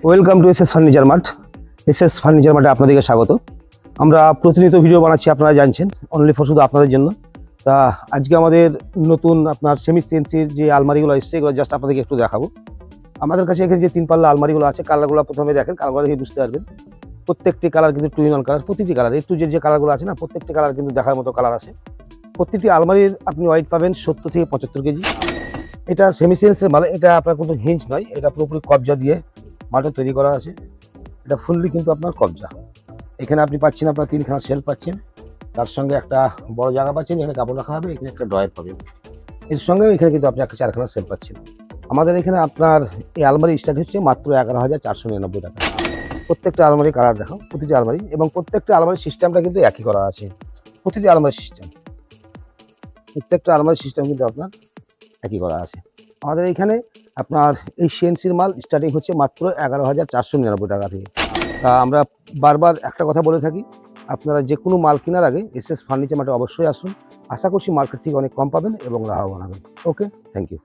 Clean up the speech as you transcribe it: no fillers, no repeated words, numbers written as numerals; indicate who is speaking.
Speaker 1: Welcome to SS furniture mart. SS furniture মার্টে আপনাদেরকে স্বাগত। আমরা প্রতিনিয়ত ভিডিও বানাচ্ছি, আপনারা জানছেন, অনলি ফর শুধু আপনাদের জন্য। তা আজকে আমাদের নতুন আপনার সেমি সিএনসির যে আলমারিগুলো এসছে, এগুলো জাস্ট আপনাদেরকে একটু দেখাবো। আমাদের কাছে এখানে যে 3 পাল্লা আলমারিগুলো আছে, কালারগুলো প্রথমে দেখেন, কালারগুলো দেখে বুঝতে পারবেন। প্রত্যেকটি কালার কিন্তু 2 in 1 কালার, প্রতিটি কালার একটু যে কালারগুলো আছে না, প্রত্যেকটি কালার কিন্তু দেখার মতো কালার আছে। প্রতিটি আলমারির আপনি ওয়েট পাবেন 70 থেকে 75 কেজি। এটা সেমি সিএনসির মাল, এটা আপনার কোনো হিঞ্জ নয়, এটা পুরোপুরি কবজা দিয়ে মালটা তৈরি করা আছে। এটা ফুললি কিন্তু আপনার কবজা। এখানে আপনি পাচ্ছেন আপনার 3খানা শেলফ পাচ্ছেন, তার সঙ্গে একটা বড় জায়গা পাচ্ছেন, এখানে কাপড় রাখা হবে, এখানে একটা ড্রয়ার পাবেন। এর সঙ্গে এখানে কিন্তু আপনি একটা 4খানা শেলফ পাচ্ছেন। আমাদের এখানে আপনার এই আলমারি স্টার্ট হচ্ছে মাত্র 11,499 টাকা। প্রত্যেকটা আলমারি কালার দেখাও, প্রতিটি আলমারি, এবং প্রত্যেকটা আলমারির সিস্টেমটা কিন্তু একই করা আছে। প্রতিটি আলমারির সিস্টেম, প্রত্যেকটা আলমারির সিস্টেম কিন্তু আপনার একই করা আছে। আমাদের এখানে আপনার এই সিএনসির মাল স্টার্টিং হচ্ছে মাত্র 11,499 টাকা থেকে। তা আমরা বারবার একটা কথা বলে থাকি, আপনারা যে কোনো মাল কেনার আগে এসএস ফার্নিচার মার্টে অবশ্যই আসুন। আশা করছি মার্কেট থেকে অনেক কম পাবেন এবং লাভবান হবেন। ওকে, থ্যাংক ইউ।